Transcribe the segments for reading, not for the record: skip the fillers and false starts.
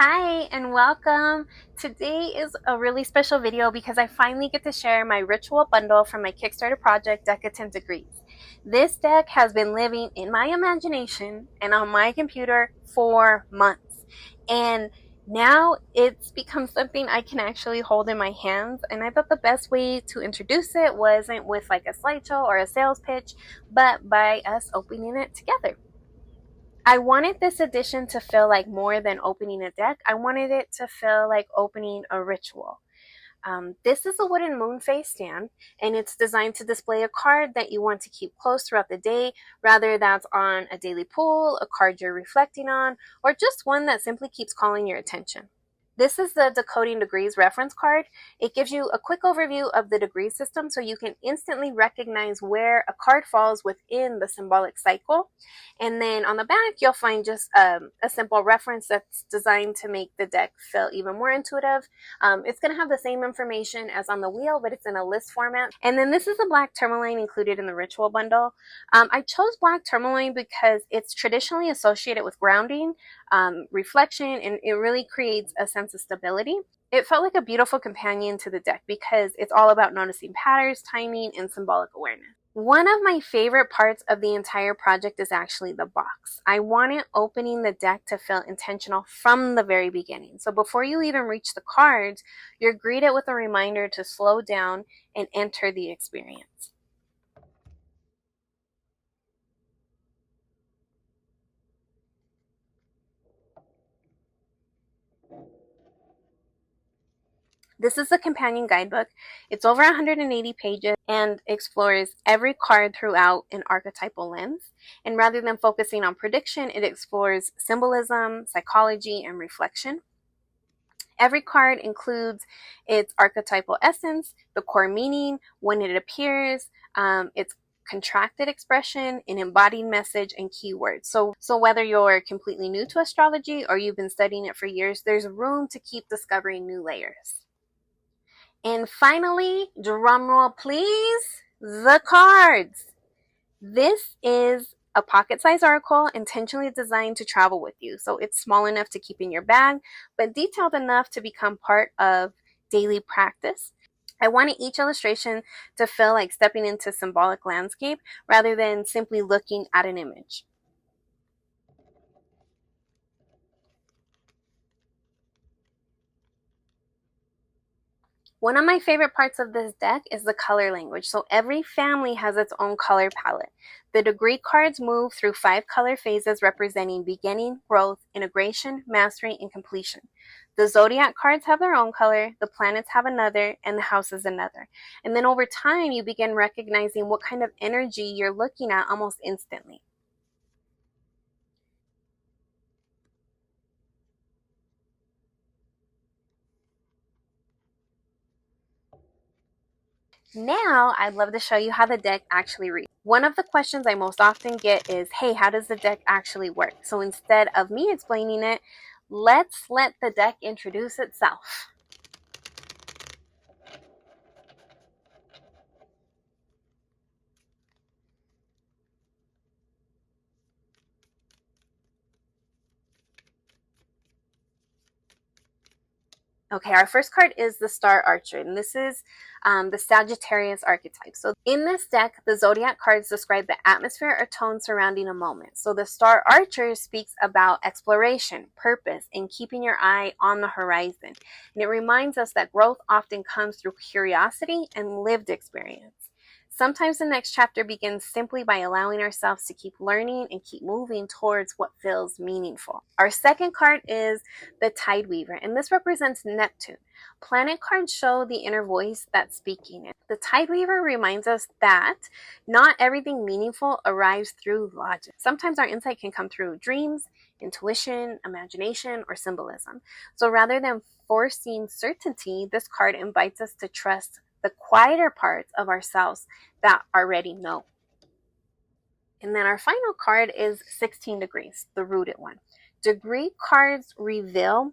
Hi and welcome. Today is a really special video because I finally get to share my ritual bundle from my Kickstarter project, Decadent Degrees. This deck has been living in my imagination and on my computer for months. And now it's become something I can actually hold in my hands. And I thought the best way to introduce it wasn't with like a slideshow or a sales pitch, but by us opening it together. I wanted this edition to feel like more than opening a deck. I wanted it to feel like opening a ritual. This is a wooden moon face stand, and it's designed to display a card that you want to keep close throughout the day, rather that's on a daily pull, a card you're reflecting on, or just one that simply keeps calling your attention. This is the Decoding Degrees reference card. It gives you a quick overview of the degree system so you can instantly recognize where a card falls within the symbolic cycle. And then on the back, you'll find just a simple reference that's designed to make the deck feel even more intuitive. It's going to have the same information as on the wheel, but it's in a list format. And then this is a black tourmaline included in the ritual bundle. I chose black tourmaline because it's traditionally associated with grounding, reflection, and it really creates a sense of stability. It felt like a beautiful companion to the deck because it's all about noticing patterns, timing, and symbolic awareness. One of my favorite parts of the entire project is actually the box. I wanted opening the deck to feel intentional from the very beginning. So before you even reach the cards, you're greeted with a reminder to slow down and enter the experience. This is the companion guidebook. It's over 180 pages and explores every card throughout an archetypal lens. And rather than focusing on prediction, it explores symbolism, psychology, and reflection. Every card includes its archetypal essence, the core meaning, when it appears, its contracted expression, an embodied message, and keywords. So whether you're completely new to astrology or you've been studying it for years, there's room to keep discovering new layers. And finally, drumroll please, the cards. This is a pocket-sized oracle intentionally designed to travel with you. So it's small enough to keep in your bag, but detailed enough to become part of daily practice. I wanted each illustration to feel like stepping into symbolic landscape rather than simply looking at an image. One of my favorite parts of this deck is the color language. So every family has its own color palette. The degree cards move through 5 color phases representing beginning, growth, integration, mastery, and completion. The Zodiac cards have their own color, the planets have another, and the houses another. And then over time, you begin recognizing what kind of energy you're looking at almost instantly. Now, I'd love to show you how the deck actually reads. One of the questions I most often get is, hey, how does the deck actually work? So instead of me explaining it, let's let the deck introduce itself. Okay, our first card is the Star Archer, and this is the Sagittarius archetype. So in this deck, the Zodiac cards describe the atmosphere or tone surrounding a moment. So the Star Archer speaks about exploration, purpose, and keeping your eye on the horizon. And it reminds us that growth often comes through curiosity and lived experience. Sometimes the next chapter begins simply by allowing ourselves to keep learning and keep moving towards what feels meaningful. Our second card is the Tide Weaver, and this represents Neptune. Planet cards show the inner voice that's speaking. The Tide Weaver reminds us that not everything meaningful arrives through logic. Sometimes our insight can come through dreams, intuition, imagination, or symbolism. So rather than forcing certainty, this card invites us to trust the quieter parts of ourselves that already know. And then our final card is 16 Degrees, the rooted one. Degree cards reveal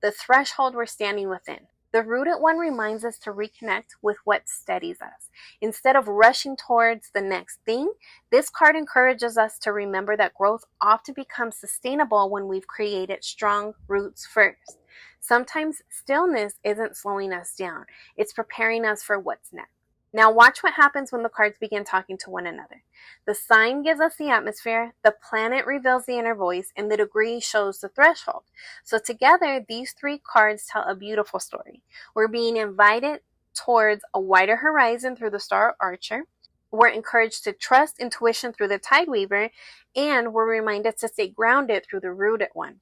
the threshold we're standing within. The rooted one reminds us to reconnect with what steadies us. Instead of rushing towards the next thing, this card encourages us to remember that growth often becomes sustainable when we've created strong roots first. Sometimes stillness isn't slowing us down, it's preparing us for what's next. Now watch what happens when the cards begin talking to one another. The sign gives us the atmosphere, the planet reveals the inner voice, and the degree shows the threshold. So together, these three cards tell a beautiful story. We're being invited towards a wider horizon through the Star Archer. We're encouraged to trust intuition through the Tideweaver, and we're reminded to stay grounded through the Rooted One.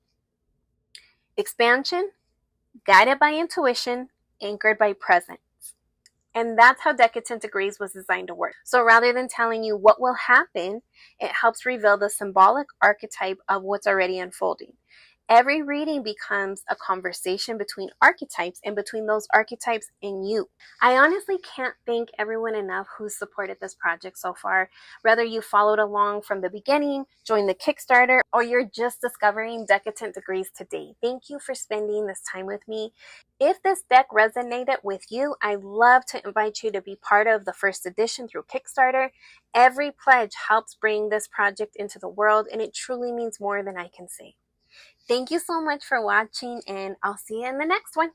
Expansion, guided by intuition, anchored by presence. And that's how Decadent Degrees was designed to work. So rather than telling you what will happen, it helps reveal the symbolic archetype of what's already unfolding. Every reading becomes a conversation between archetypes and between those archetypes and you. I honestly can't thank everyone enough who's supported this project so far. Whether you followed along from the beginning, joined the Kickstarter, or you're just discovering Decadent Degrees today, thank you for spending this time with me. If this deck resonated with you, I'd love to invite you to be part of the first edition through Kickstarter. Every pledge helps bring this project into the world, and it truly means more than I can say. Thank you so much for watching, and I'll see you in the next one.